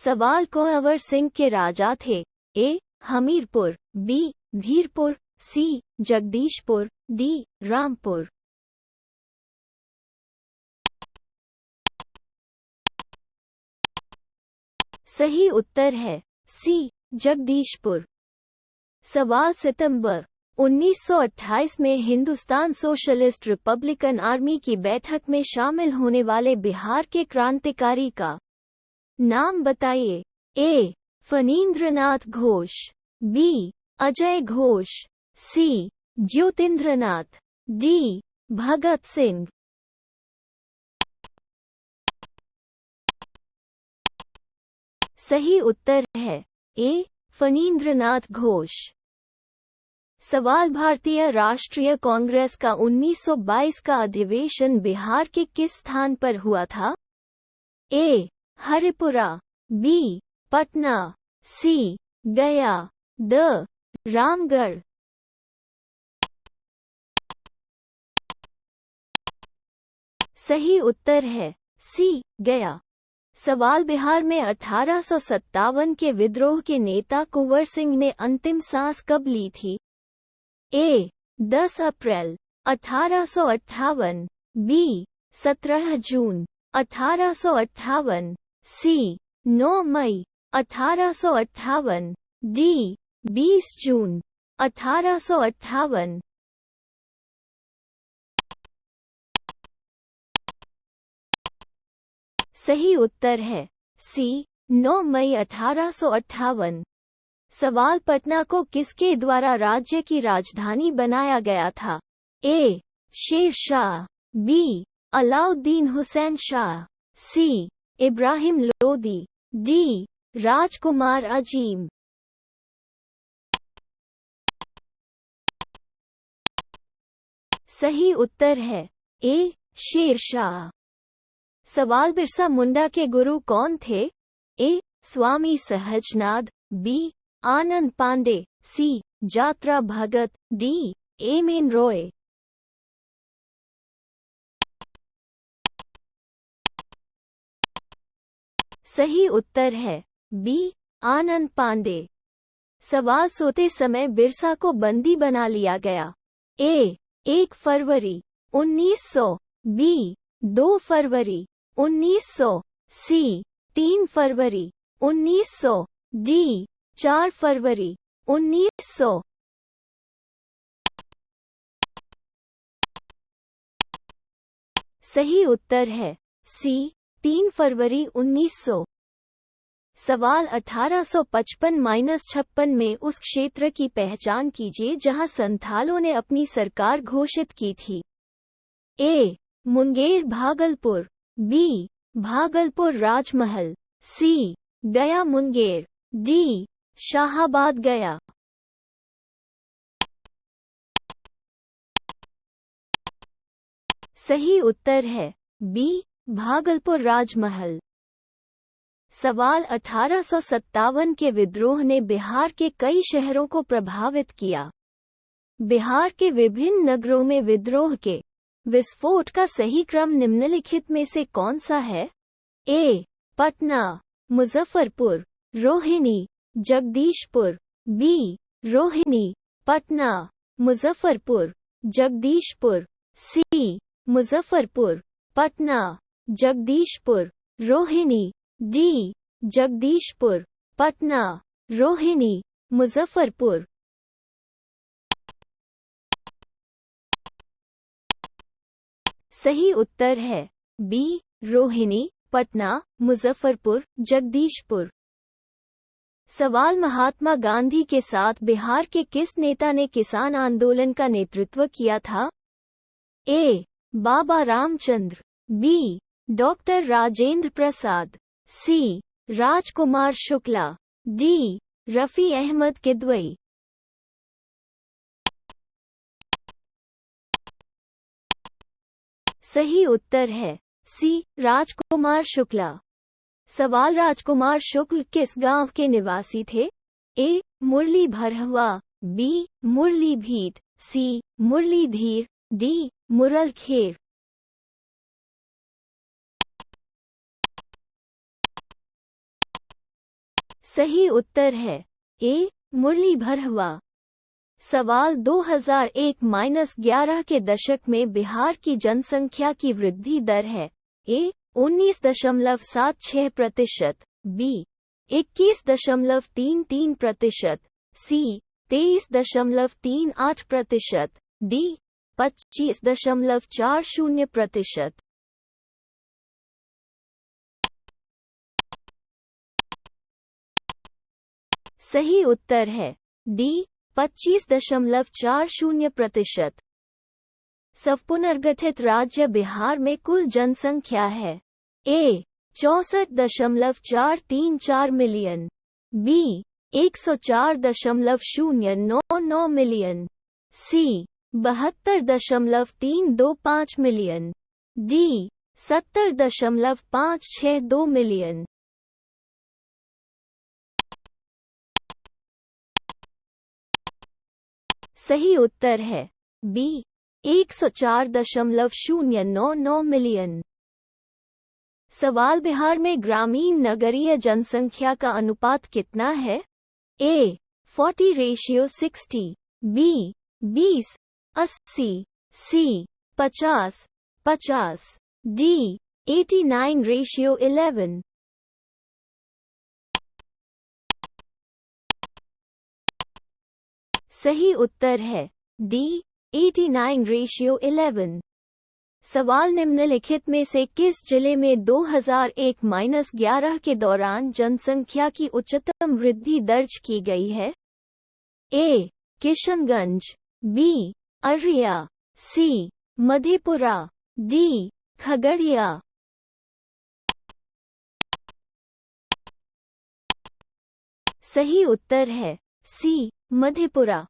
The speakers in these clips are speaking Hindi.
सवाल कुंवर सिंह के राजा थे? ए. हमीरपुर, बी. धीरपुर, सी. जगदीशपुर, डी. रामपुर। सही उत्तर है सी. जगदीशपुर। सवाल सितंबर 1928 में हिंदुस्तान सोशलिस्ट रिपब्लिकन आर्मी की बैठक में शामिल होने वाले बिहार के क्रांतिकारी का नाम बताइए। ए. फणींद्रनाथ घोष, बी. अजय घोष, सी. ज्योतिन्द्रनाथ, डी. भगत सिंह। सही उत्तर है ए. फणींद्रनाथ घोष। सवाल भारतीय राष्ट्रीय कांग्रेस का 1922 का अधिवेशन बिहार के किस स्थान पर हुआ था? ए. हरिपुरा, बी. पटना, सी. गया, द. रामगढ़। सही उत्तर है सी. गया। सवाल बिहार में 1857 के विद्रोह के नेता कुंवर सिंह ने अंतिम सांस कब ली थी? ए. 10 अप्रैल 1858, बी. 17 जून 1858, सी. 9 मई 1858, डी. 20 जून 1858। सही उत्तर है सी. 9 मई 1858। सवाल पटना को किसके द्वारा राज्य की राजधानी बनाया गया था? ए. शेर शाह, बी. अलाउद्दीन हुसैन शाह, सी. इब्राहिम लोदी, डी. राजकुमार अजीम। सही उत्तर है ए. शेर शाह। सवाल बिरसा मुंडा के गुरु कौन थे? ए. स्वामी सहजनाद, बी. आनंद पांडे, सी. जात्रा भगत, डी. एम.एन. रॉय। सही उत्तर है बी. आनंद पांडे। सवाल सोते समय बिरसा को बंदी बना लिया गया। ए. 1 फरवरी 1900, बी. 2 फरवरी 1900, सी. 3 फरवरी 1900, डी. 4 फरवरी 1900। सही उत्तर है सी. 3 फरवरी 1900। सवाल 1855-56 में उस क्षेत्र की पहचान कीजिए जहां संथालों ने अपनी सरकार घोषित की थी। ए. मुंगेर भागलपुर, बी. भागलपुर राजमहल, सी. गया मुंगेर, डी. शाहाबाद गया। सही उत्तर है बी. भागलपुर राजमहल। सवाल 1857 के विद्रोह ने बिहार के कई शहरों को प्रभावित किया। बिहार के विभिन्न नगरों में विद्रोह के विस्फोट का सही क्रम निम्नलिखित में से कौन सा है? ए. पटना, मुजफ्फरपुर, रोहिणी, जगदीशपुर, बी. रोहिणी, पटना, मुजफ्फरपुर, जगदीशपुर, सी. मुजफ्फरपुर, पटना, जगदीशपुर, रोहिणी, डी. जगदीशपुर, पटना, रोहिणी, मुजफ्फरपुर। सही उत्तर है बी. रोहिणी, पटना, मुजफ्फरपुर, जगदीशपुर। सवाल महात्मा गांधी के साथ बिहार के किस नेता ने किसान आंदोलन का नेतृत्व किया था? ए. बाबा रामचंद्र, बी. डॉक्टर राजेंद्र प्रसाद, सी. राजकुमार शुक्ला, डी. रफी अहमद किदवई। सही उत्तर है सी. राजकुमार शुक्ला। सवाल राजकुमार शुक्ल किस गांव के निवासी थे? ए. मुरली भरहवा, बी. मुरली भीट, सी. मुरली धीर, डी. मुरलखेर। सही उत्तर है ए मुरलीधर हुआ। सवाल 2001-11 के दशक में बिहार की जनसंख्या की वृद्धि दर है ए 19.76%, बी 21.33%, सी 23.38%, डी 25.40%। सही उत्तर है डी 25.40%। पुनर्गठित राज्य बिहार में कुल जनसंख्या है ए 64.434 मिलियन, बी 104.099 मिलियन, सी 72.325 मिलियन, डी 70.562 मिलियन। सही उत्तर है बी 104.099 मिलियन। सवाल बिहार में ग्रामीण नगरीय जनसंख्या का अनुपात कितना है ए 40:60, बी 20:80, सी 50:50, डी 89:11। सही उत्तर है डी 89:11। सवाल निम्नलिखित में से किस जिले में 2001-11 के दौरान जनसंख्या की उच्चतम वृद्धि दर्ज की गई है ए किशनगंज, बी अररिया, सी मधेपुरा, डी खगड़िया। सही उत्तर है सी मधेपुरा।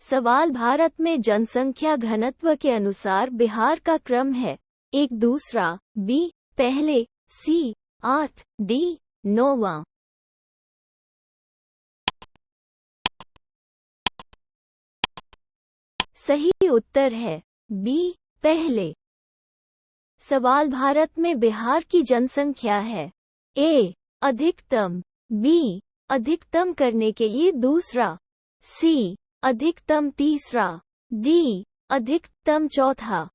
सवाल भारत में जनसंख्या घनत्व के अनुसार बिहार का क्रम है एक दूसरा, बी पहले, सी 8, डी 9वां। सही उत्तर है बी पहले। सवाल भारत में बिहार की जनसंख्या है ए अधिकतम, बी अधिकतम करने के लिए दूसरा, सी अधिकतम तीसरा, डी अधिकतम चौथा।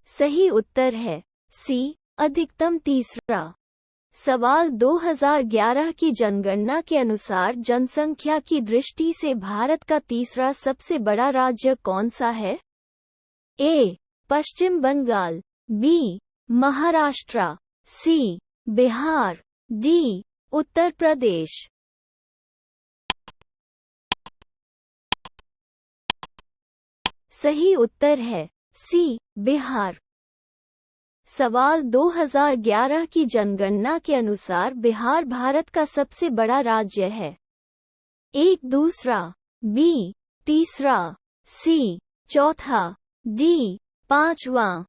सही उत्तर है सी अधिकतम तीसरा। सवाल 2011 की जनगणना के अनुसार जनसंख्या की दृष्टि से भारत का तीसरा सबसे बड़ा राज्य कौन सा है ए पश्चिम बंगाल, बी महाराष्ट्र, सी बिहार, डी उत्तर प्रदेश। सही उत्तर है सी बिहार। सवाल 2011 की जनगणना के अनुसार बिहार भारत का सबसे बड़ा राज्य है एक दूसरा, बी तीसरा, सी चौथा, डी पांचवां।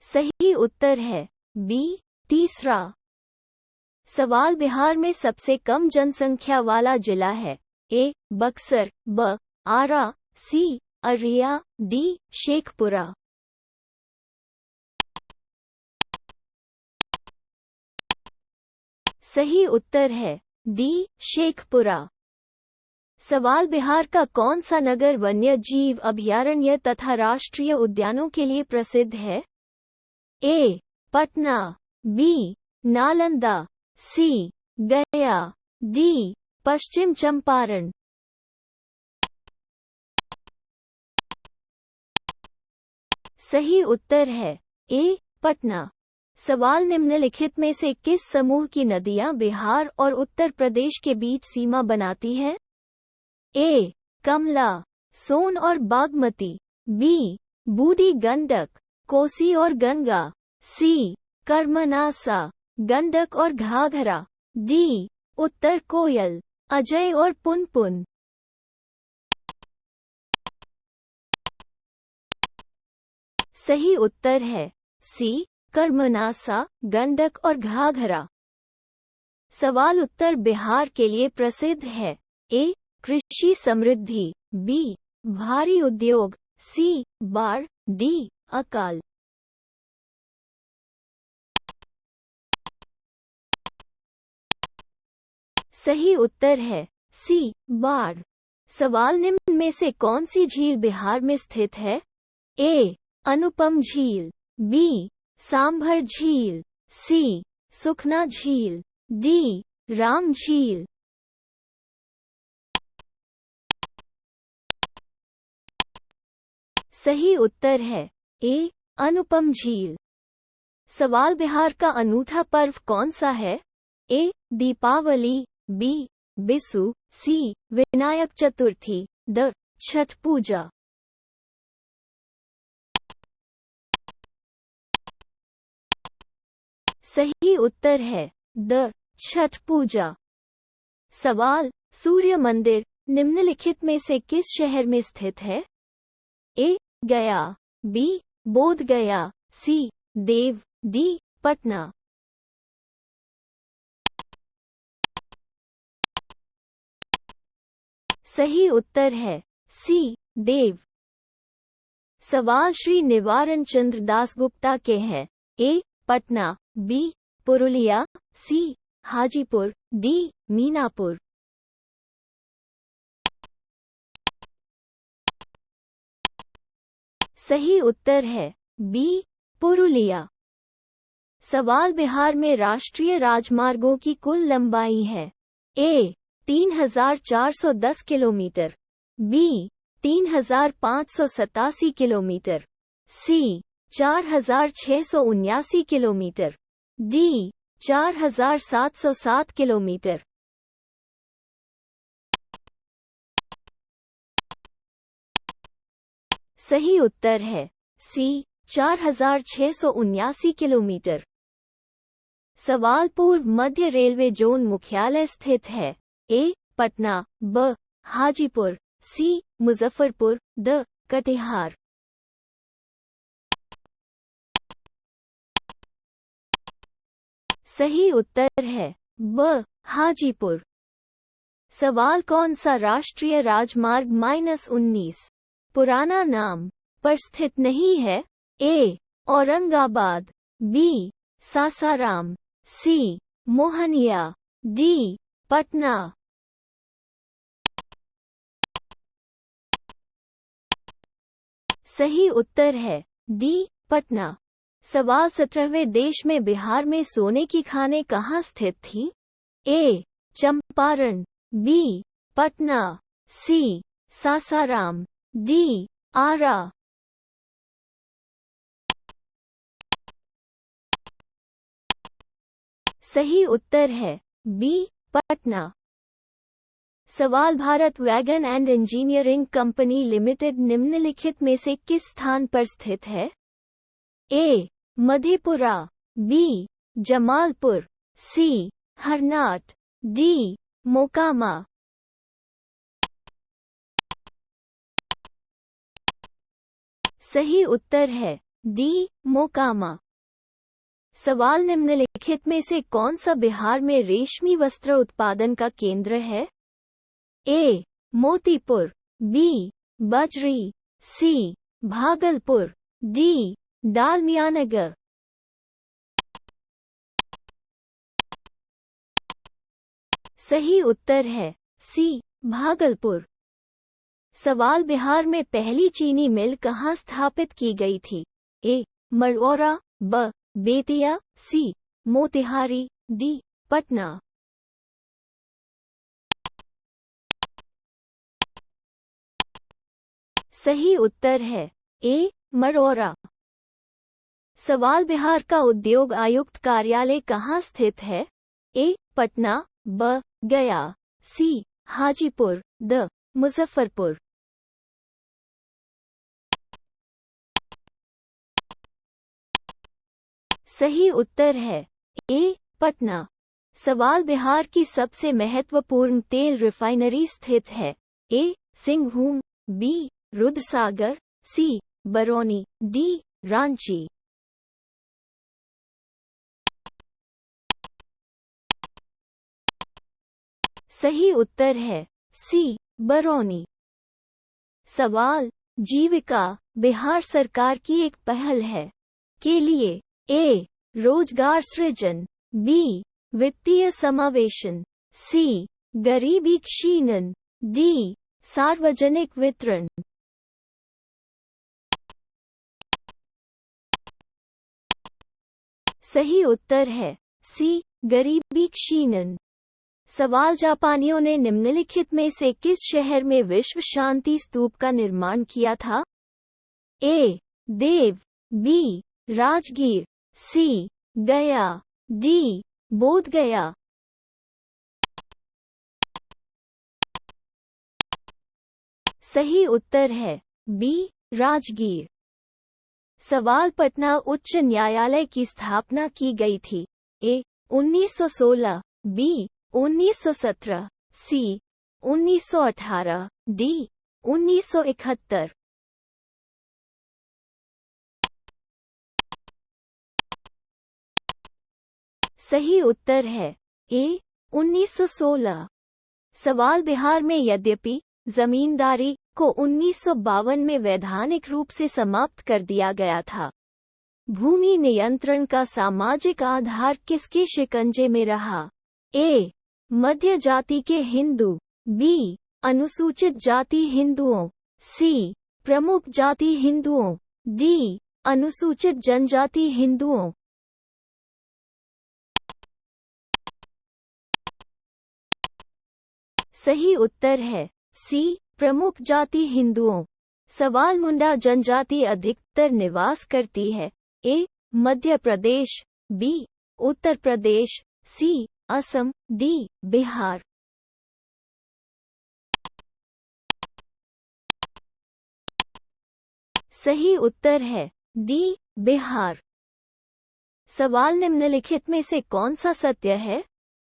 सही उत्तर है बी तीसरा। सवाल बिहार में सबसे कम जनसंख्या वाला जिला है ए बक्सर, ब आरा, सी अररिया, डी शेखपुरा। सही उत्तर है डी शेखपुरा। सवाल बिहार का कौन सा नगर वन्य जीव अभयारण्य तथा राष्ट्रीय उद्यानों के लिए प्रसिद्ध है ए पटना, बी नालंदा, सी गया, डी पश्चिम चंपारण। सही उत्तर है ए पटना। सवाल निम्नलिखित में से किस समूह की नदियां बिहार और उत्तर प्रदेश के बीच सीमा बनाती हैं ए कमला, सोन और बागमती, बी बूढ़ी गंडक, कोसी और गंगा, सी कर्मनासा, गंडक और घाघरा, डी उत्तर कोयल, अजय और पुनपुन। सही उत्तर है सी कर्मनासा, गंडक और घाघरा। सवाल उत्तर बिहार के लिए प्रसिद्ध है ए कृषि समृद्धि, बी भारी उद्योग, सी बाढ़, डी अकाल। सही उत्तर है सी बाढ़। सवाल निम्न में से कौन सी झील बिहार में स्थित है? ए अनुपम झील, बी सांभर झील, सी सुखना झील, डी राम झील। सही उत्तर है ए अनुपम झील। सवाल बिहार का अनूठा पर्व कौन सा है? A Deepavali, B Bisu, C Vinayaka Chaturthi, D Chhath Puja. सही उत्तर है द छठ पूजा। सवाल सूर्य मंदिर निम्नलिखित में से किस शहर में स्थित है? ए गया, बी बोध गया, सी देव, डी पटना। सही उत्तर है सी देव। सवाल श्री निवारण चंद्र दासगुप्ता के हैं। ए पटना, बी पुरुलिया, सी हाजीपुर, डी मीनापुर। सही उत्तर है बी पुरुलिया। सवाल बिहार में राष्ट्रीय राजमार्गों की कुल लंबाई है। ए 3410 किलोमीटर, बी 3587 किलोमीटर, सी 4679 किलोमीटर, डी 4707 किलोमीटर। सही उत्तर है सी 4679 किलोमीटर। सवाल पूर्व मध्य रेलवे जोन मुख्यालय स्थित है। ए पटना, ब हाजीपुर, सी मुजफ्फरपुर, द कटिहार। सही उत्तर है ब हाजीपुर। सवाल कौन सा राष्ट्रीय राजमार्ग -19 पुराना नाम पर स्थित नहीं है? ए औरंगाबाद, बी सासाराम, सी मोहनिया, डी पटना। सही उत्तर है डी पटना। सवाल 17वें देश में बिहार में सोने की खानें कहाँ स्थित थी? ए चंपारण, बी पटना, सी सासाराम, डी आरा। सही उत्तर है बी पटना। सवाल Bharat wagon and engineering company limited निम्नलिखित में से किस स्थान पर स्थित है? ए मधेपुरा, बी जमालपुर, सी हरनाट, डी मोकामा। सही उत्तर है डी मोकामा। सवाल निम्नलिखित में से कौन सा बिहार में रेशमी वस्त्र उत्पादन का केंद्र है? ए मोतीपुर, बी बजरी, सी भागलपुर, डी डालमियानगर। सही उत्तर है सी भागलपुर। सवाल बिहार में पहली चीनी मिल कहाँ स्थापित की गई थी? ए मरौरा, ब बेतिया, सी मोतिहारी, डी पटना। सही उत्तर है ए मरौरा। सवाल बिहार का उद्योग आयुक्त कार्यालय कहाँ स्थित है? ए पटना, ब गया, सी हाजीपुर, द मुजफ्फरपुर। सही उत्तर है ए पटना। सवाल बिहार की सबसे महत्वपूर्ण तेल रिफाइनरी स्थित है। ए सिंहभूम, बी रुद्रसागर, सी बरौनी, डी रांची। सही उत्तर है सी बरौनी। सवाल, जीविका बिहार सरकार की एक पहल है। के लिए ए. रोजगार सृजन, बी. वित्तीय समावेशन, सी. गरीबी क्षीणन, डी. सार्वजनिक वितरण। सही उत्तर है सी. गरीबी क्षीणन। सवाल, जापानियों ने निम्नलिखित में से किस शहर में विश्व शांति स्तूप का निर्माण किया था? ए. देव, बी. राजगीर, सी. गया, डी. बोध गया। सही उत्तर है बी. राजगीर। सवाल, पटना उच्च न्यायालय की स्थापना की गई थी। ए. 1916, बी. 1917, सी. 1918, डी. 1971। सही उत्तर है ए. 1916। सवाल, बिहार में यद्यपि जमींदारी को 1952 में वैधानिक रूप से समाप्त कर दिया गया था, भूमि नियंत्रण का सामाजिक आधार किसके शिकंजे में रहा? ए. मध्य जाति के हिंदू, बी. अनुसूचित जाति हिंदुओं, सी. प्रमुख जाति हिंदुओं, डी. अनुसूचित जनजाति हिंदुओं। सही उत्तर है सी. प्रमुख जाति हिंदुओं। सवाल, मुंडा जनजाति अधिकतर निवास करती है। ए. मध्य प्रदेश, बी. उत्तर प्रदेश, सी. असम, डी. बिहार। सही उत्तर है डी. बिहार। सवाल, निम्नलिखित में से कौन सा सत्य है?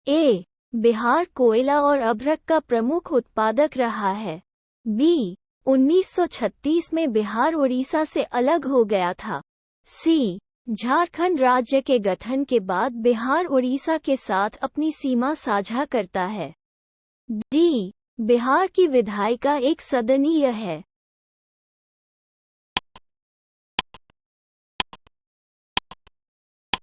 ए. बिहार कोयला और अभ्रक का प्रमुख उत्पादक रहा है, बी. 1936 में बिहार उड़ीसा से अलग हो गया था, सी. झारखंड राज्य के गठन के बाद बिहार उड़ीसा के साथ अपनी सीमा साझा करता है, डी. बिहार की विधायिका एक सदनीय है।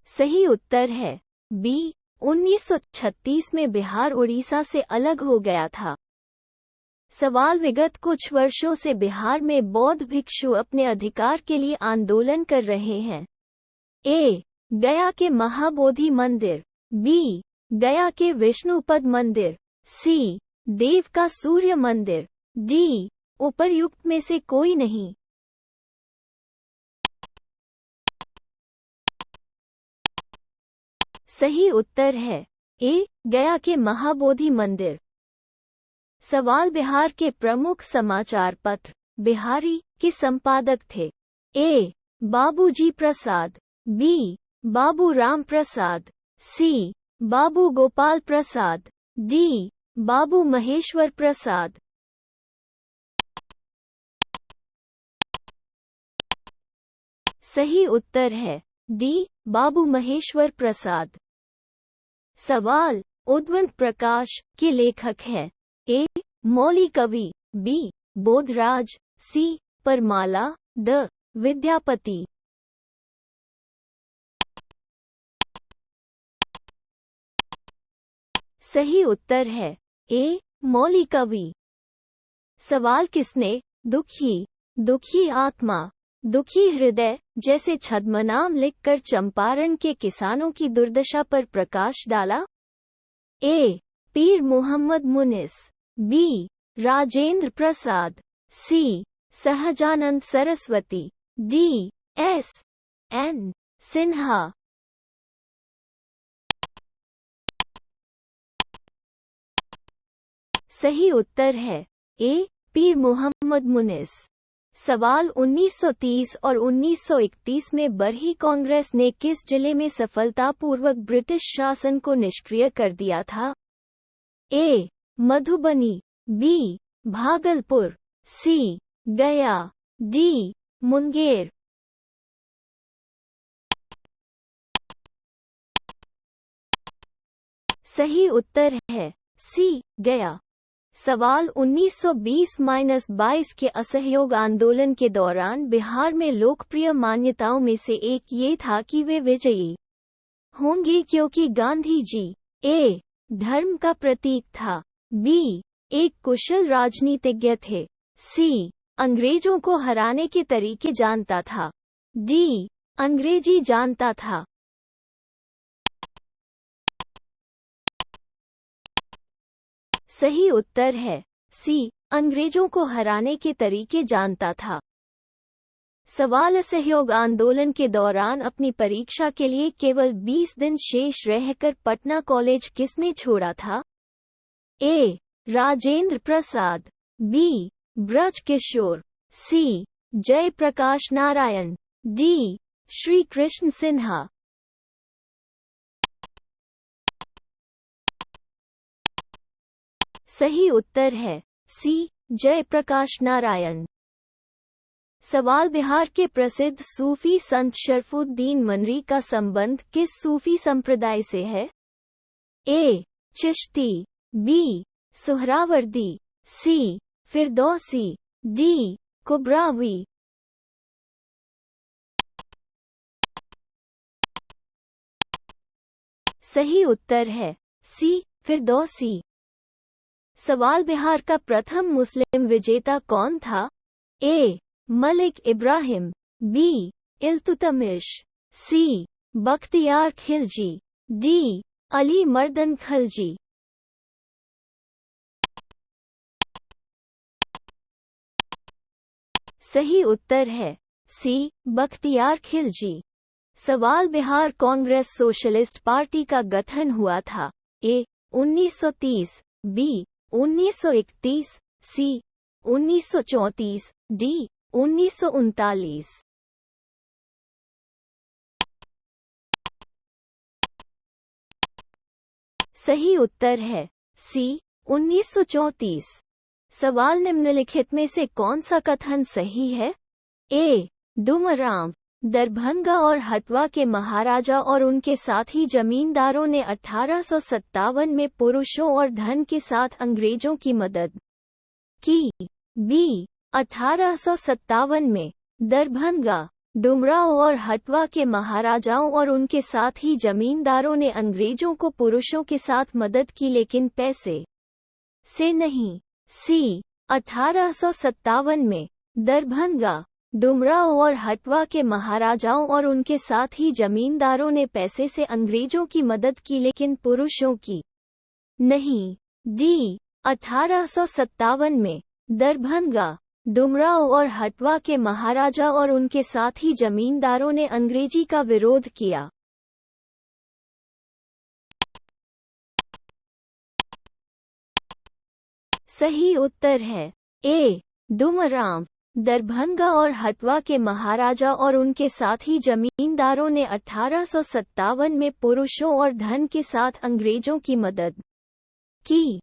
सही उत्तर है बी. 1936 में बिहार उड़ीसा से अलग हो गया था। सवाल, विगत कुछ वर्षों से बिहार में बौद्ध भिक्षु अपने अधिकार के लिए आंदोलन कर रहे हैं। ए. गया के महाबोधि मंदिर, बी. गया के विष्णुपद मंदिर, सी. देव का सूर्य मंदिर, डी. उपर्युक्त में से कोई नहीं। सही उत्तर है ए. गया के महाबोधि मंदिर। सवाल, बिहार के प्रमुख समाचार पत्र बिहारी के संपादक थे। ए. बाबूजी प्रसाद, बी. बाबू राम प्रसाद, सी. बाबू गोपाल प्रसाद, डी. बाबू महेश्वर प्रसाद। सही उत्तर है डी. बाबू महेश्वर प्रसाद। सवाल, उद्वंत प्रकाश के लेखक हैं। ए. मौली कवि, B. Bodhraj, C. Parmala, D. Vidyapati. सही उत्तर है ए. मौली कवि। सवाल, किसने दुखी आत्मा, दुखी हृदय जैसे छद्मनाम लिखकर चंपारण के किसानों की दुर्दशा पर प्रकाश डाला? A. Pir Mohammad Munis, B. Rajendra Prasad, C. Sahajanand Saraswati, D. S. N. Sinha. सही उत्तर है ए. पीर मोहम्मद मुनिस। सवाल, 1930 और 1931 में बरही कांग्रेस ने किस जिले में सफलतापूर्वक ब्रिटिश शासन को निष्क्रिय कर दिया था? ए. मधुबनी, बी. भागलपुर, सी. गया, डी. मुंगेर। सही उत्तर है सी. गया। सवाल 1920-22 के असहयोग आंदोलन के दौरान बिहार में लोकप्रिय मान्यताओं में से एक ये था कि वे विजयी होंगे क्योंकि गांधी जी ए. धर्म का प्रतीक था, बी. एक कुशल राजनीतिज्ञ थे, सी. अंग्रेजों को हराने के तरीके जानता था, डी. अंग्रेजी जानता था। सही उत्तर है सी. अंग्रेजों को हराने के तरीके जानता था। सवाल असहयोग आंदोलन के दौरान अपनी परीक्षा के लिए केवल 20 दिन शेष रहकर पटना कॉलेज किसने छोड़ा था? ए. राजेंद्र प्रसाद, बी. ब्रज किशोर, सी. जयप्रकाश नारायण, डी. श्री कृष्ण सिन्हा। सही उत्तर है सी. जयप्रकाश नारायण। सवाल बिहार के प्रसिद्ध सूफी संत शरफुद्दीन मनरी का संबंध किस सूफी संप्रदाय से है? ए. चिश्ती, बी. सुहरावर्दी, सी. फिरदौसी, डी. कुबरावी। सही उत्तर है सी. फिरदौसी। सवाल बिहार का प्रथम मुस्लिम विजेता कौन था? ए. मलिक इब्राहिम, बी. इल्तुतमिश, सी. बख्तियार खिलजी, डी. अली मर्दन खलजी। सही उत्तर है सी. बख्तियार खिलजी। सवाल बिहार कांग्रेस सोशलिस्ट पार्टी का गठन हुआ था? ए. 1930, बी. 1931, सी. 1934, डी. 1939। सही उत्तर है सी. 1934। सवाल निम्नलिखित में से कौन सा कथन सही है? ए. डुमरांव, दरभंगा और हथवा के महाराजा और उनके साथी जमींदारों ने 1857 में पुरुषों और धन के साथ अंग्रेजों की मदद की। बी. 1857 में दरभंगा, डुमरांव और हथवा के महाराजाओं और उनके साथी जमींदारों ने अंग्रेजों को पुरुषों के साथ मदद की लेकिन पैसे से नहीं। सी. 1857 में दरभंगा, डुमरांव और हथवा के महाराजाओं और उनके साथी जमींदारों ने पैसे से अंग्रेजों की मदद की लेकिन पुरुषों की नहीं। डी. 1857 में दरभंगा, डुमरांव और हथवा के महाराजा और उनके साथी जमींदारों ने अंग्रेजी का विरोध किया। सही उत्तर है ए. डुमरांव, दरभंगा और हथवा के महाराजा और उनके साथी जमींदारों ने 1857 में पुरुषों और धन के साथ अंग्रेजों की मदद की।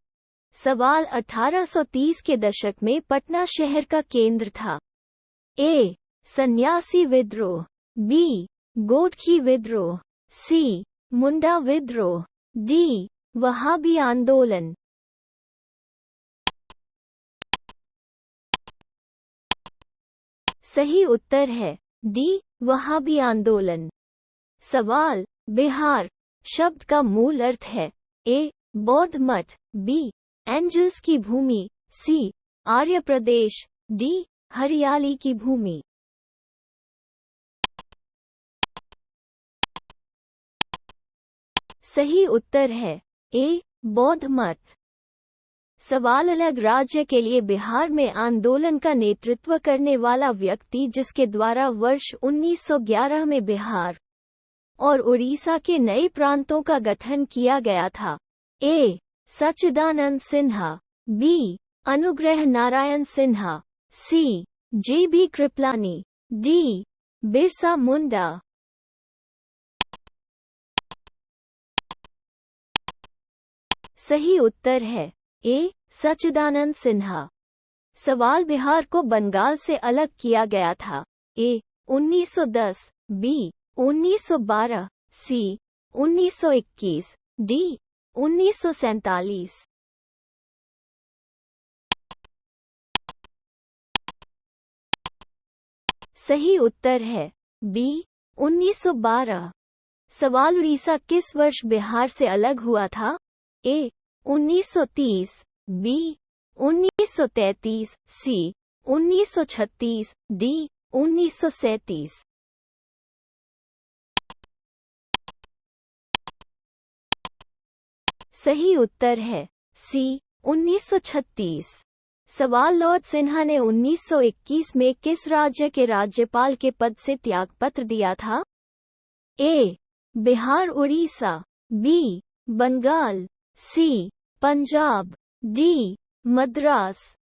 सवाल 1830 के दशक में पटना शहर का केंद्र था? ए. सन्यासी विद्रोह, बी. गोरखी विद्रोह, सी. मुंडा विद्रोह, डी. वहाबी आंदोलन। सही उत्तर है डी. वहाबी आंदोलन। सवाल बिहार शब्द का मूल अर्थ है? ए. बौद्ध मठ, बी. एंजल्स की भूमि, सी. आर्य प्रदेश, डी. हरियाली की भूमि। सही उत्तर है ए. बौद्ध मठ। सवाल अलग राज्य के लिए बिहार में आंदोलन का नेतृत्व करने वाला व्यक्ति जिसके द्वारा वर्ष 1911 में बिहार और उड़ीसा के नए प्रांतों का गठन किया गया था? ए. सच्चिदानंद सिन्हा, बी. अनुग्रह नारायण सिन्हा, सी. जे.बी. कृपलानी, डी. बिरसा मुंडा। सही उत्तर है ए. सच्चिदानंद सिन्हा। सवाल बिहार को बंगाल से अलग किया गया था? ए. 1910, बी. 1912, सी. 1921, डी. 1947। सही उत्तर है बी 1912। सवाल उड़ीसा किस वर्ष बिहार से अलग हुआ था? ए 1930, बी 1933, सी 1936, डी 1937। सही उत्तर है सी 1936। सवाल लॉर्ड सिन्हा ने 1921 में किस राज्य के राज्यपाल के पद से त्यागपत्र दिया था? ए बिहार उड़ीसा, बी बंगाल, सी पंजाब, डी मद्रास।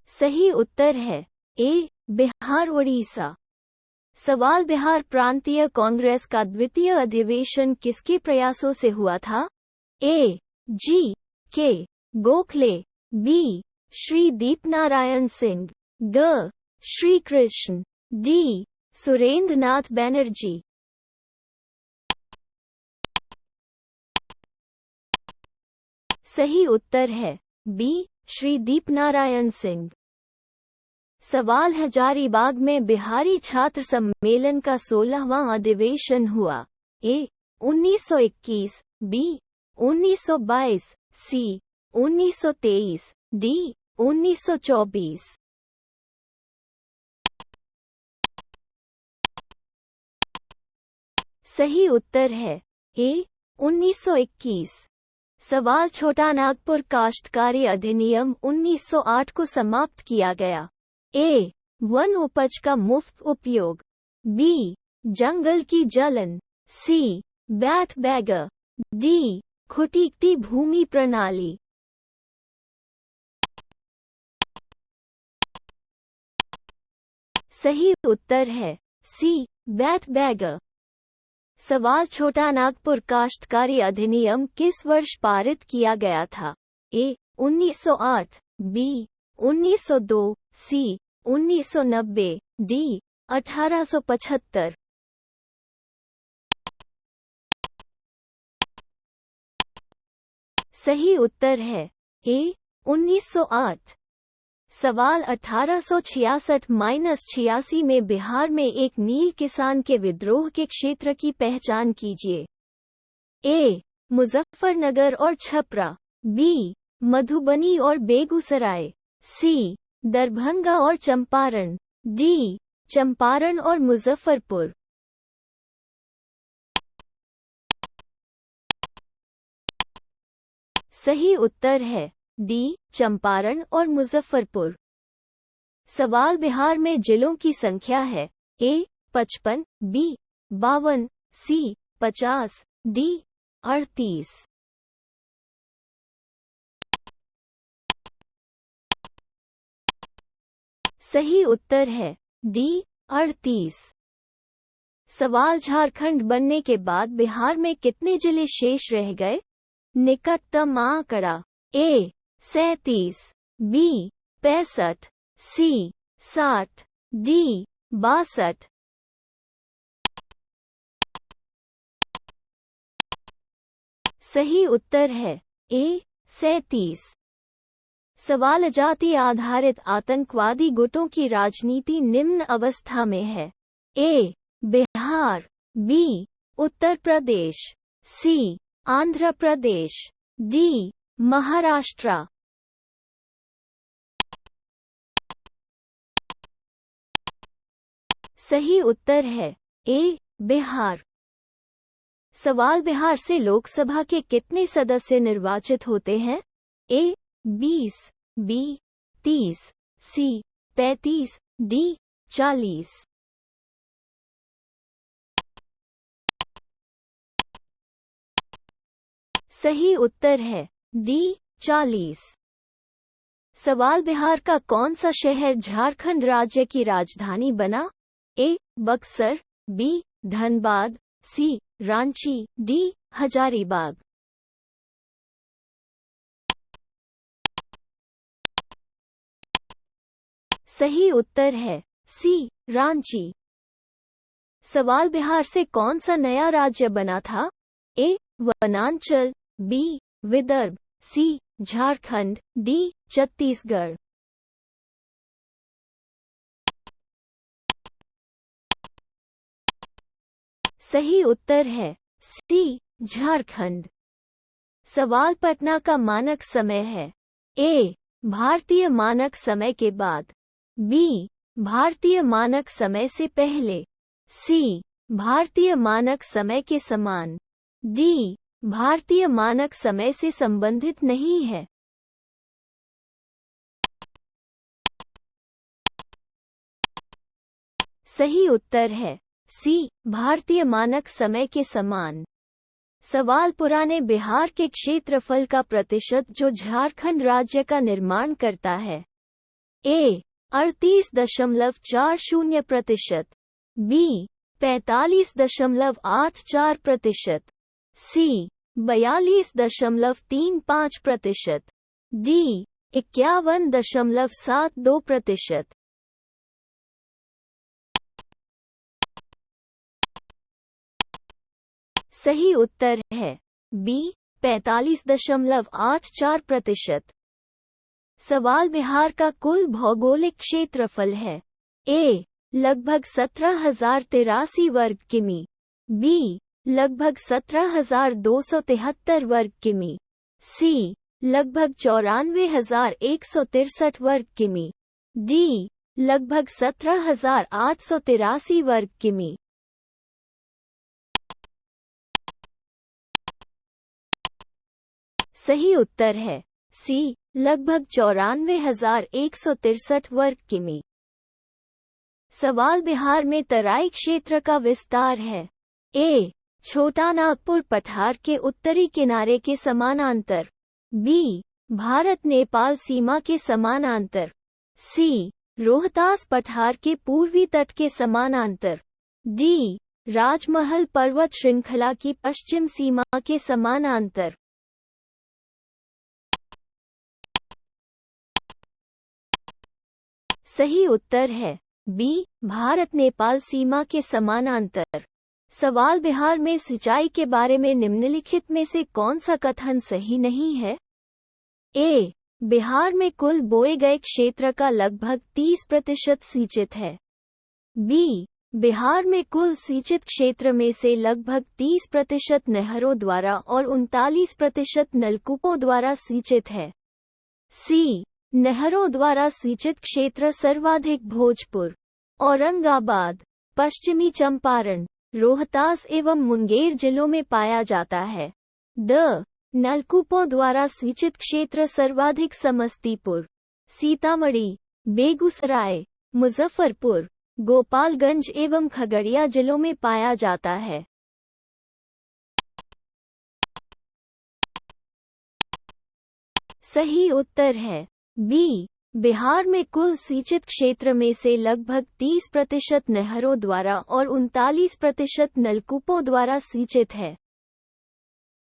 सही उत्तर है ए बिहार उड़ीसा। सवाल बिहार प्रांतीय कांग्रेस का द्वितीय अधिवेशन किसके प्रयासों से हुआ था? ए जी के गोखले, बी श्री दीपनारायण सिंह, ग श्री कृष्ण, डी सुरेंद्र नाथ बैनर्जी। सही उत्तर है बी श्री दीपनारायण सिंह। सवाल हजारीबाग में बिहारी छात्र सम्मेलन का 16वां अधिवेशन हुआ। ए 1921, बी 1922, सी 1923, डी 1924। सही उत्तर है ए 1921। सवाल छोटा नागपुर काश्तकारी अधिनियम 1908 को समाप्त किया गया। ए वन उपज का मुफ्त उपयोग, बी जंगल की जलन, सी बैथ बैगर, डी खुटीकटी भूमि प्रणाली। सही उत्तर है सी बैथ बैगर। सवाल छोटा नागपुर काश्तकारी अधिनियम किस वर्ष पारित किया गया था? ए 1908, बी 1902, सी 1990, डी 1875। सही उत्तर है ए 1908। सवाल 1866-86 में बिहार में एक नील किसान के विद्रोह के क्षेत्र की पहचान कीजिए। ए मुजफ्फरनगर और छपरा, बी मधुबनी और बेगूसराय, सी दरभंगा और चंपारण, डी चंपारण और मुजफ्फरपुर। सही उत्तर है डी चंपारण और मुजफ्फरपुर। सवाल बिहार में जिलों की संख्या है। ए 55, बी 52, सी 50, डी 38। सही उत्तर है डी 38। सवाल झारखंड बनने के बाद बिहार में कितने जिले शेष रह गए? निकटतम आंकड़ा ए 37, बी 65, सी 60, डी 62। सही उत्तर है ए 37। सवाल जाति आधारित आतंकवादी गुटों की राजनीति निम्न अवस्था में है। ए बिहार, बी उत्तर प्रदेश, सी आंध्र प्रदेश, डी महाराष्ट्र। सही उत्तर है ए बिहार। सवाल बिहार से लोकसभा के कितने सदस्य निर्वाचित होते हैं? ए 20, बी 30, सी 35, डी 40। सही उत्तर है डी 40। सवाल बिहार का कौन सा शहर झारखंड राज्य की राजधानी बना? ए बक्सर, बी धनबाद, सी रांची, डी हजारीबाग। सही उत्तर है सी रांची। सवाल बिहार से कौन सा नया राज्य बना था? ए वनांचल, बी विदर्भ, सी झारखंड, डी छत्तीसगढ़। सही उत्तर है सी झारखंड। सवाल पटना का मानक समय है। ए भारतीय मानक समय के बाद, बी भारतीय मानक समय से पहले, सी भारतीय मानक समय के समान, डी भारतीय मानक समय से संबंधित नहीं है। सही उत्तर है सी भारतीय मानक समय के समान। सवाल पुराने बिहार के क्षेत्रफल का प्रतिशत जो झारखंड राज्य का निर्माण करता है। ए 38.40%, बी 45.84%, सी 42.35%, डी 51.72%। सही उत्तर है बी 45.84%। सवाल बिहार का कुल भौगोलिक क्षेत्रफल है। ए लगभग 17,083 वर्ग किमी, बी लगभग 17,273 वर्ग किमी, सी लगभग 94,163 वर्ग किमी, डी लगभग 17,883 वर्ग किमी। सही उत्तर है सी लगभग 94,163 वर्ग किमी। सवाल बिहार में तराई क्षेत्र का विस्तार है। ए छोटा नागपुर पठार के उत्तरी किनारे के समानांतर, बी भारत नेपाल सीमा के समानांतर, सी रोहतास पठार के पूर्वी तट के समानांतर, डी राजमहल पर्वत श्रृंखला की पश्चिम सीमा के समानांतर। सही उत्तर है बी भारत नेपाल सीमा के समानांतर। सवाल बिहार में सिंचाई के बारे में निम्नलिखित में से कौन सा कथन सही नहीं है। ए बिहार में कुल बोए गए क्षेत्र का लगभग 30% सिंचित है, बी बिहार में कुल सिंचित क्षेत्र में से लगभग 30% नहरों द्वारा और 39% नलकूपों द्वारा सिंचित है, सी नहरों द्वारा सिंचित क्षेत्र सर्वाधिक भोजपुर, औरंगाबाद, पश्चिमी चंपारण, रोहतास एवं मुंगेर जिलों में पाया जाता है। द नलकूपों द्वारा सिंचित क्षेत्र सर्वाधिक समस्तीपुर, सीतामढ़ी, बेगूसराय, मुजफ्फरपुर, गोपालगंज एवं खगड़िया जिलों में पाया जाता है। सही उत्तर है बी बिहार में कुल सिंचित क्षेत्र में से लगभग 30% नहरों द्वारा और 39% नलकूपों द्वारा सिंचित है।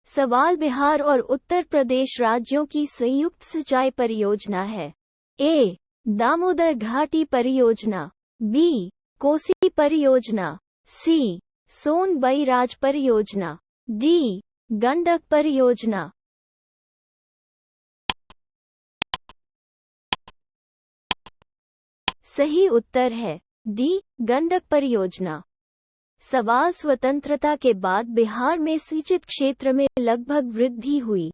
सवाल बिहार और उत्तर प्रदेश राज्यों की संयुक्त सिंचाई परियोजना है। ए दामोदर घाटी परियोजना, बी कोसी परियोजना, सी सोन बैराज परियोजना, डी गंडक परियोजना। सही उत्तर है डी गंडक परियोजना। सवाल स्वतंत्रता के बाद बिहार में सिंचित क्षेत्र में लगभग वृद्धि हुई।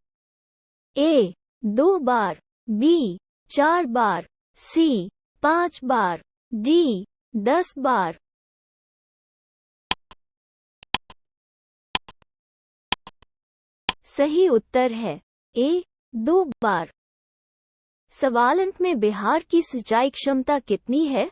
ए 2 बार, बी 4 बार, सी 5 बार, डी 10 बार। सही उत्तर है ए 2 बार। सवाल अंत में बिहार की सिंचाई क्षमता कितनी है।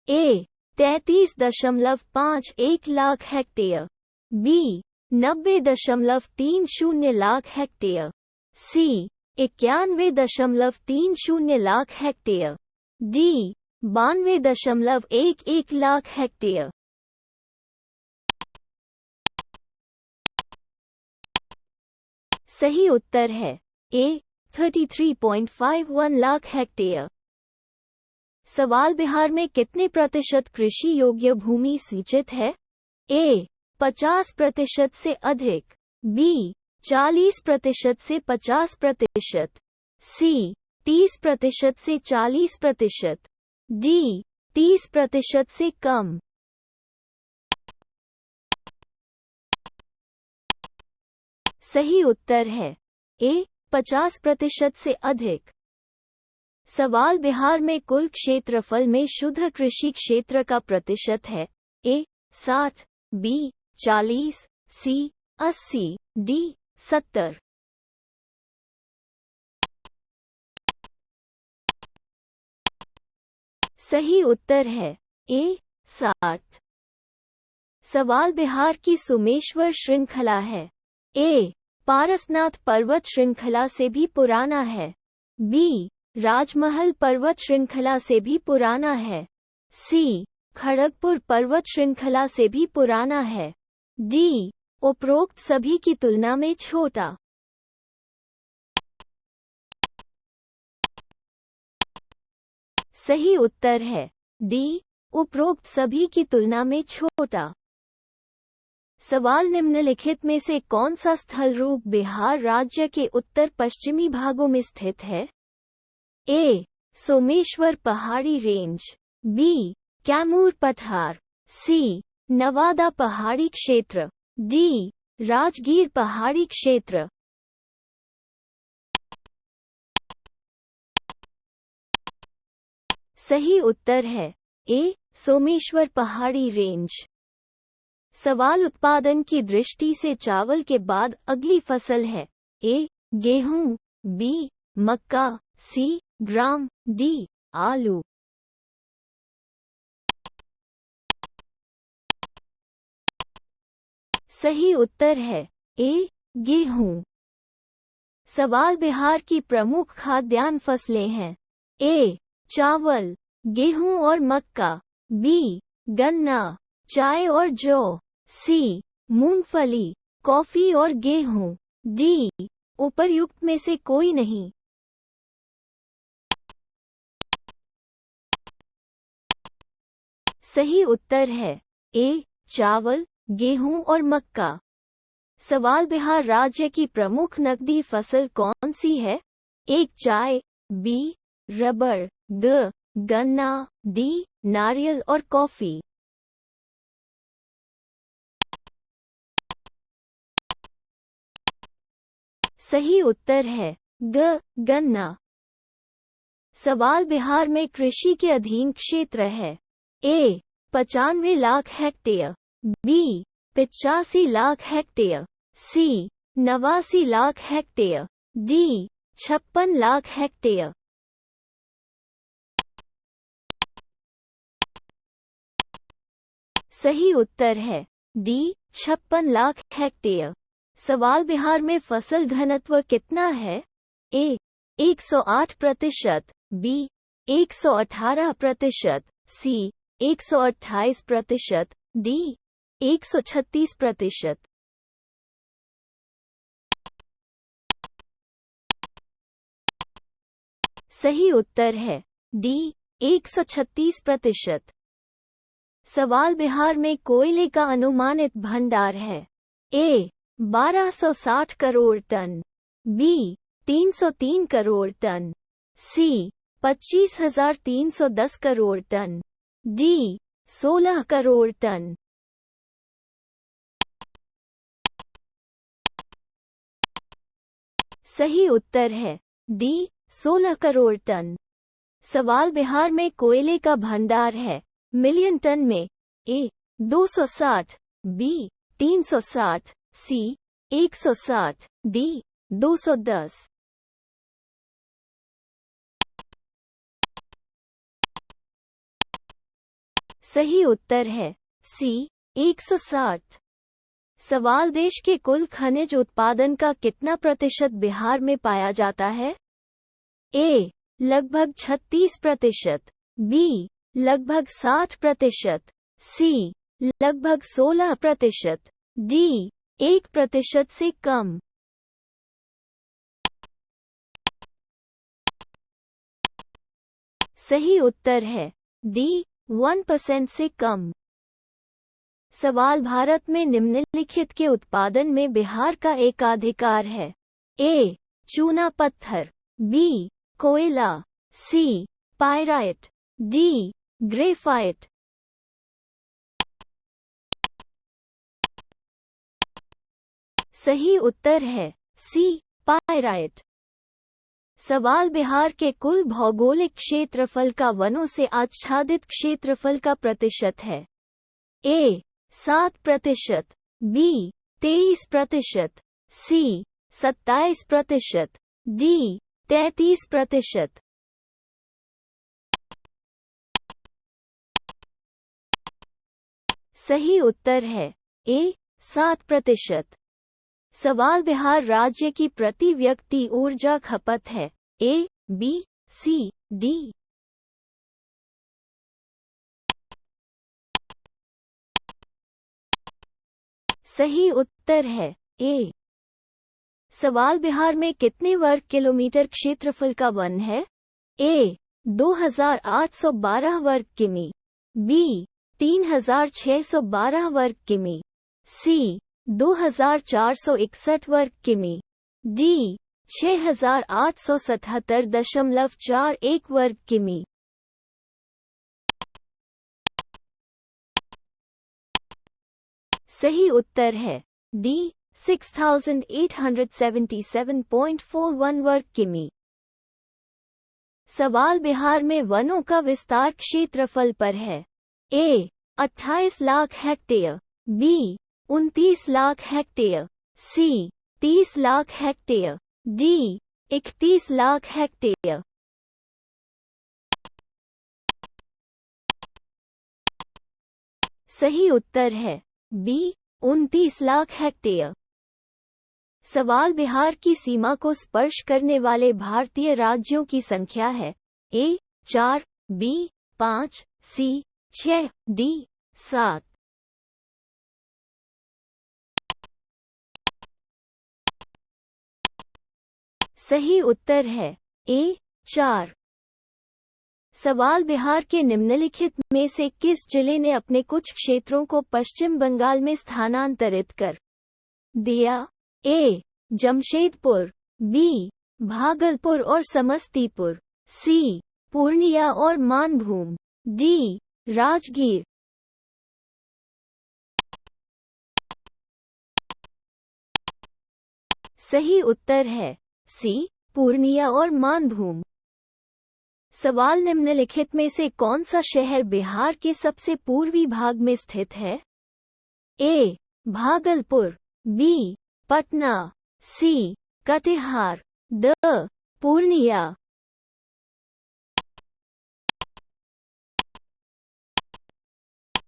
A 33.51 lakh hectare, B 90.30 lakh hectare, C 91.30 lakh hectare, D 92.11 lakh hectare. सही उत्तर है ए 33.51 लाख हेक्टेयर। सवाल बिहार में कितने प्रतिशत कृषि योग्य भूमि सिंचित है। ए 50% से अधिक, बी 40% से 50%, सी 30% से 40%, डी 30% से कम। सही उत्तर है ए 50% से अधिक। सवाल बिहार में कुल क्षेत्रफल में शुद्ध कृषि क्षेत्र का प्रतिशत है। ए 60, बी 40, सी 80, डी 70। सही उत्तर है ए 60। सवाल बिहार की सोमेश्वर श्रृंखला है। ए पारसनाथ पर्वत श्रृंखला से भी पुराना है, बी राजमहल पर्वत श्रृंखला से भी पुराना है, सी खड़गपुर पर्वत श्रृंखला से भी पुराना है, डी उपरोक्त सभी की तुलना में छोटा। सही उत्तर है डी उपरोक्त सभी की तुलना में छोटा। सवाल निम्नलिखित में से कौन सा स्थल रूप बिहार राज्य के उत्तर पश्चिमी भागों में स्थित है? ए सोमेश्वर पहाड़ी रेंज, बी कैमूर पठार, सी नवादा पहाड़ी क्षेत्र, डी राजगीर पहाड़ी क्षेत्र। सही उत्तर है ए सोमेश्वर पहाड़ी रेंज। सवाल उत्पादन की दृष्टि से चावल के बाद अगली फसल है। ए गेहूं, बी मक्का, सी ग्राम, डी आलू। सही उत्तर है ए गेहूं। सवाल बिहार की प्रमुख खाद्यान्न फसलें हैं। ए चावल, गेहूं और मक्का, बी गन्ना, चाय और जौ, सी मूंगफली, कॉफी और गेहूं, डी उपर्युक्त में से कोई नहीं। सही उत्तर है ए चावल, गेहूं और मक्का। सवाल बिहार राज्य की प्रमुख नकदी फसल कौन सी है? एक चाय, बी रबर, ग गन्ना, डी नारियल और कॉफी। सही उत्तर है ग गन्ना। सवाल बिहार में कृषि के अधीन क्षेत्र है। A 95 lakh hectare, B 85 lakh hectare, C 89 lakh hectare, D 56 lakh hectare. सही उत्तर है डी 56 लाख हेक्टेयर। सवाल बिहार में फसल घनत्व कितना है? ए 108%, बी 118%, सी 128%, डी 136%। सही उत्तर है डी 136%। सवाल बिहार में कोयले का अनुमानित भंडार है। A 1260 crore ton, B 303 crore ton, C 25,310 crore ton, D 16 crore ton. सही उत्तर है डी 16 करोड़ टन। सवाल बिहार में कोयले का भंडार है मिलियन टन में। ए 260, बी 360, सी 160, डी 210। सही उत्तर है सी 160। सवाल देश के कुल खनिज उत्पादन का कितना प्रतिशत बिहार में पाया जाता है? ए लगभग 36%, बी लगभग 60%, सी लगभग 16%, डी 1% से कम। सही उत्तर है डी 1% से कम। सवाल भारत में निम्नलिखित के उत्पादन में बिहार का एकाधिकार है। ए चूना पत्थर, बी कोयला, सी पायराइट, डी ग्रेफाइट। सही उत्तर है सी पायराइट। सवाल बिहार के कुल भौगोलिक क्षेत्रफल का वनों से आच्छादित क्षेत्रफल का प्रतिशत है। ए 7%, बी 23%, सी 27%, डी 33%। सही उत्तर है ए 7%। सवाल बिहार राज्य की प्रति व्यक्ति ऊर्जा खपत है। A B C D. सही उत्तर है ए। सवाल बिहार में कितने वर्ग किलोमीटर क्षेत्रफल का वन है? ए 2812 वर्ग किमी, बी 3612 वर्ग किमी, सी 2461 वर्ग किमी, डी 6877.41 वर्ग किमी। सही उत्तर है डी 6877.41 वर्ग किमी। सवाल बिहार में वनों का विस्तार क्षेत्रफल पर है। A 28 lakh hectare, B 29 lakh hectare, C 30 lakh hectare, D 31 lakh hectare. सही उत्तर है बी 29 लाख हेक्टेयर। सवाल बिहार की सीमा को स्पर्श करने वाले भारतीय राज्यों की संख्या है। ए 4, बी 5, सी 6, डी 7। सही उत्तर है ए 4। सवाल बिहार के निम्नलिखित में से किस जिले ने अपने कुछ क्षेत्रों को पश्चिम बंगाल में स्थानांतरित कर दिया? ए जमशेदपुर, बी भागलपुर और समस्तीपुर, सी पूर्णिया और मानभूम, डी राजगीर। सही उत्तर है सी पूर्णिया और मानभूम। सवाल निम्नलिखित में से कौन सा शहर बिहार के सबसे पूर्वी भाग में स्थित है? A Bhagalpur, B Patna, C Katihar, D Purnia.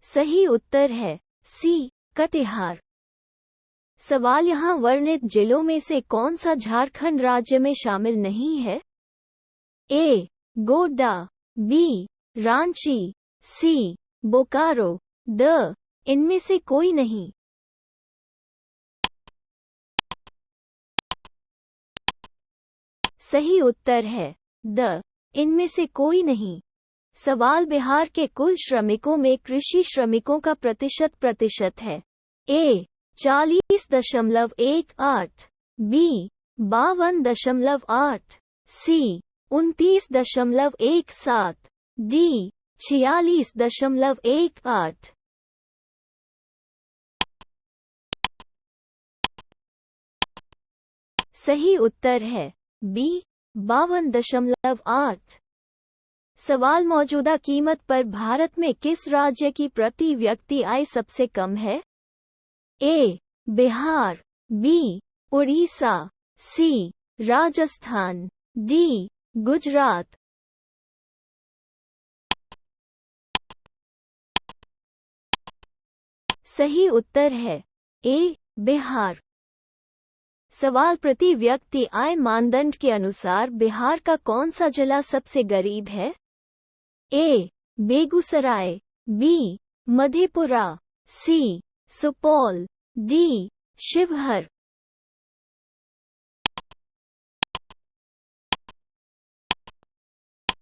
सही उत्तर है सी कटिहार। सवाल यहाँ वर्णित जिलों में से कौन सा झारखंड राज्य में शामिल नहीं है? A Godda, B Ranchi, C Bokaro, D इनमें से कोई नहीं। सही उत्तर है द इनमें से कोई नहीं। सवाल बिहार के कुल श्रमिकों में कृषि श्रमिकों का प्रतिशत है। ए 40.18, बी 52.8, सी 29.17, डी 46.18। सही उत्तर है बी 52.8। सवाल मौजूदा कीमत पर भारत में किस राज्य की प्रति व्यक्ति आय सबसे कम है? ए बिहार, बी उड़ीसा, सी राजस्थान, डी गुजरात। सही उत्तर है ए बिहार। सवाल प्रति व्यक्ति आय मानदंड के अनुसार बिहार का कौन सा जिला सबसे गरीब है? ए बेगूसराय, बी मधेपुरा, सी सुपौल, डी शिवहर।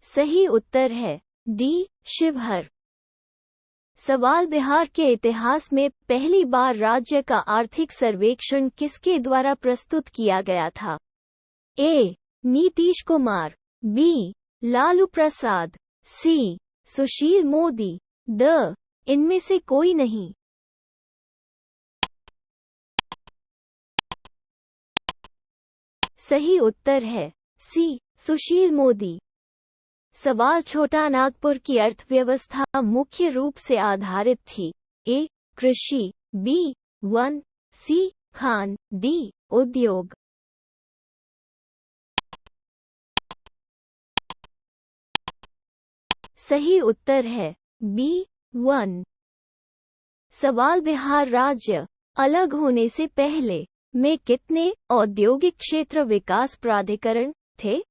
सही उत्तर है डी शिवहर। सवाल बिहार के इतिहास में पहली बार राज्य का आर्थिक सर्वेक्षण किसके द्वारा प्रस्तुत किया गया था? A Nitish Kumar, B. Lalu Prasad, C. Sushil Modi, D. इनमें से कोई नहीं। सही उत्तर है सी. सुशील मोदी। सवाल छोटा नागपुर की अर्थव्यवस्था मुख्य रूप से आधारित थी। ए. कृषि, बी. वन, सी. खान, डी. उद्योग। सही उत्तर है बी. वन। सवाल बिहार राज्य अलग होने से पहले में कितने औद्योगिक क्षेत्र विकास प्राधिकरण थे?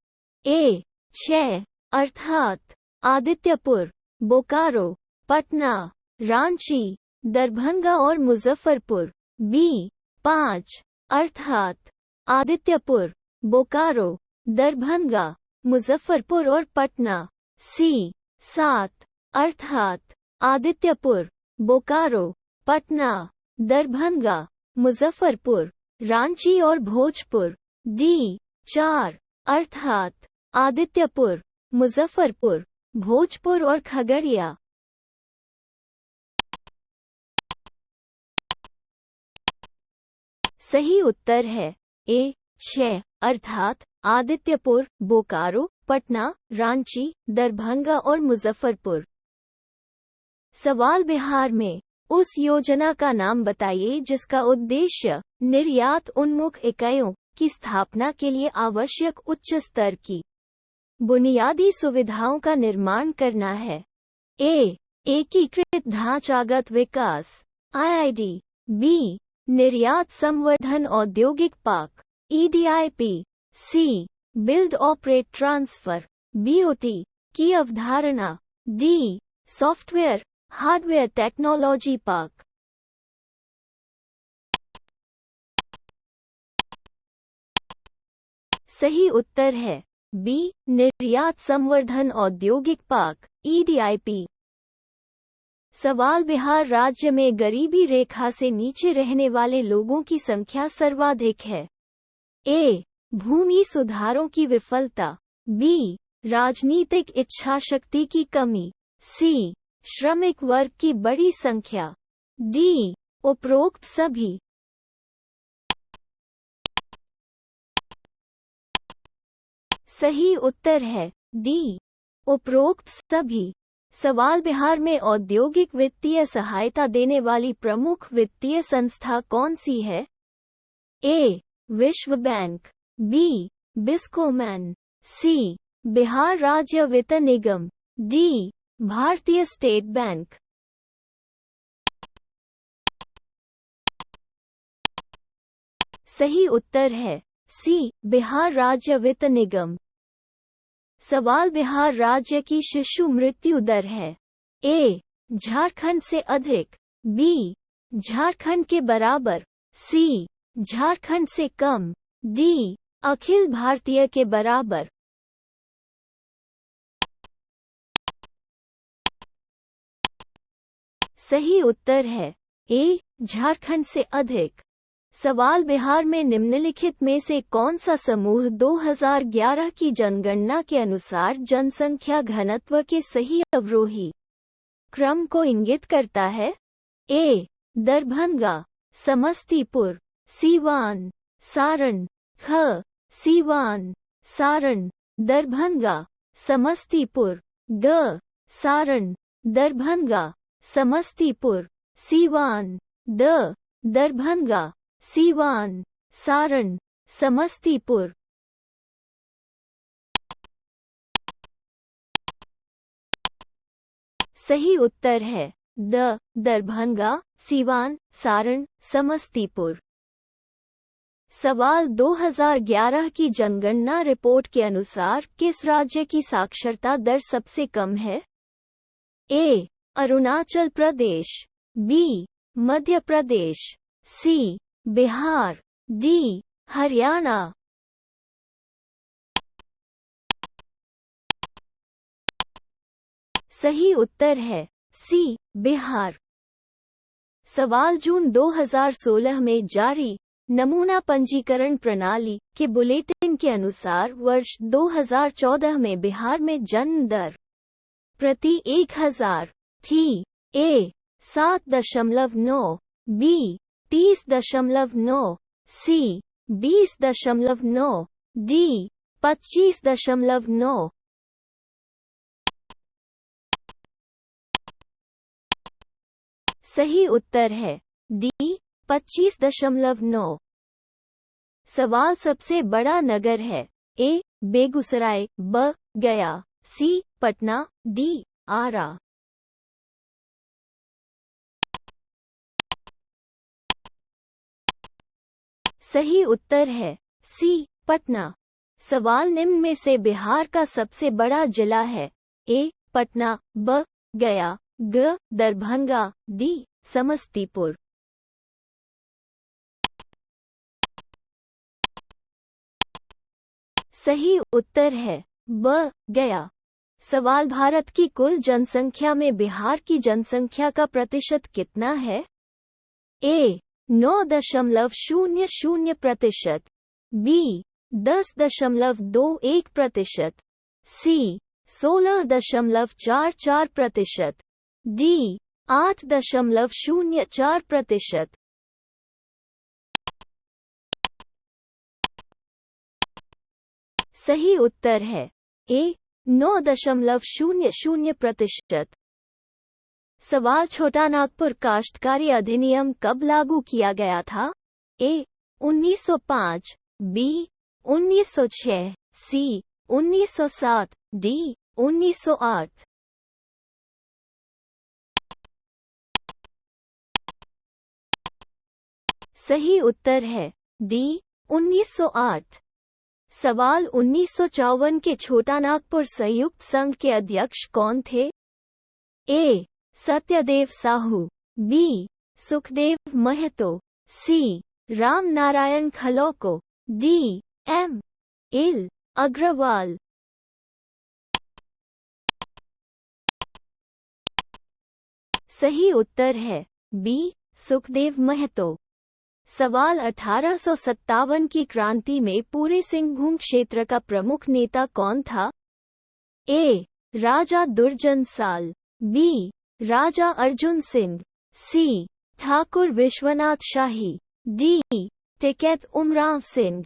ए. 6 अर्थात आदित्यपुर, बोकारो, पटना, रांची, दरभंगा और मुजफ्फरपुर। बी. 5 अर्थात आदित्यपुर, बोकारो, दरभंगा, मुजफ्फरपुर और पटना। सी. 7 अर्थात आदित्यपुर, बोकारो, पटना, दरभंगा, मुजफ्फरपुर, रांची और भोजपुर। डी. 4 अर्थात आदित्यपुर, मुजफ्फरपुर, भोजपुर और खगड़िया। सही उत्तर है ए. 6 अर्थात आदित्यपुर, बोकारो, पटना, रांची, दरभंगा और मुजफ्फरपुर। सवाल बिहार में उस योजना का नाम बताइए जिसका उद्देश्य निर्यात उन्मुख इकाइयों की स्थापना के लिए आवश्यक उच्च स्तर की बुनियादी सुविधाओं का निर्माण करना है। ए. एकीकृत ढांचागत विकास, IID, बी. निर्यात संवर्धन औद्योगिक पार्क, EDIP, सी. बिल्ड ऑपरेट ट्रांसफर, BOT की अवधारणा, D. Software hardware technology park. सही उत्तर है बी. निर्यात संवर्धन औद्योगिक पार्क, EDIP। सवाल बिहार राज्य में गरीबी रेखा से नीचे रहने वाले लोगों की संख्या सर्वाधिक है। ए. भूमि सुधारों की विफलता, बी. राजनीतिक इच्छाशक्ति की कमी, सी. श्रमिक वर्ग की बड़ी संख्या, डी. उपरोक्त सभी। सही उत्तर है डी. उपरोक्त सभी। सवाल बिहार में औद्योगिक वित्तीय सहायता देने वाली प्रमुख वित्तीय संस्था कौन सी है? ए. विश्व बैंक, बी. बिस्कोमैन, सी. बिहार राज्य वित्त निगम, डी. भारतीय स्टेट बैंक। सही उत्तर है सी. बिहार राज्य वित्त निगम। सवाल बिहार राज्य की शिशु मृत्यु दर है। ए. झारखंड से अधिक, बी. झारखंड के बराबर, सी. झारखंड से कम, डी. अखिल भारतीय के बराबर। सही उत्तर है ए. झारखंड से अधिक। सवाल बिहार में निम्नलिखित में से कौन सा समूह 2011 की जनगणना के अनुसार जनसंख्या घनत्व के सही अवरोही क्रम को इंगित करता है? ए. दरभंगा, समस्तीपुर, सीवान, सारण, ख. सीवान, सारण, दरभंगा, समस्तीपुर, ग. सारण, दरभंगा, समस्तीपुर, सीवान, द. दरभंगा, सीवान, सारण, समस्तीपुर। सही उत्तर है द. दरभंगा, सीवान, सारण, समस्तीपुर। सवाल 2011 की जनगणना रिपोर्ट के अनुसार किस राज्य की साक्षरता दर सबसे कम है? ए. अरुणाचल प्रदेश, बी. मध्य प्रदेश, सी. बिहार, डी. हरियाणा। सही उत्तर है सी. बिहार। सवाल जून 2016 में जारी नमूना पंजीकरण प्रणाली के बुलेटिन के अनुसार वर्ष 2014 में बिहार में जन्म दर प्रति 1000 थी। ए 7.9, बी 30.9, सी 20.9, डी 25.9। सही उत्तर है डी 25.9। सवाल सबसे बड़ा नगर है। ए बेगूसराय, ब गया, सी पटना, डी आरा। सही उत्तर है सी पटना। सवाल निम्न में से बिहार का सबसे बड़ा जिला है। ए पटना, ब गया, ग दरभंगा, डी समस्तीपुर। सही उत्तर है ब गया। सवाल भारत की कुल जनसंख्या में बिहार की जनसंख्या का प्रतिशत कितना है? ए 9.00%, बी 10.21%, सी 16.44%, डी 8.04%। सही उत्तर है ए 9.00%। सवाल छोटा नागपुर काश्तकारी अधिनियम कब लागू किया गया था? ए 1905, बी 1906, सी 1907, डी 1908। सही उत्तर है डी 1908। सवाल 1954 के छोटा नागपुर संयुक्त संघ के अध्यक्ष कौन थे? A Satyadev Sahu, B Sukhdev Mahto, C Ram Narayan खलौको, डी एम एल अग्रवाल। सही उत्तर है बी सुखदेव महतो। सवाल 1857 की क्रांति में पूरे सिंहभूम क्षेत्र का प्रमुख नेता कौन था? ए राजा दुर्जन साल, बी राजा अर्जुन सिंह, सी ठाकुर विश्वनाथ शाही, डी टिकैत उमराव सिंह।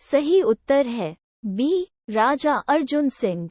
सही उत्तर है बी राजा अर्जुन सिंह।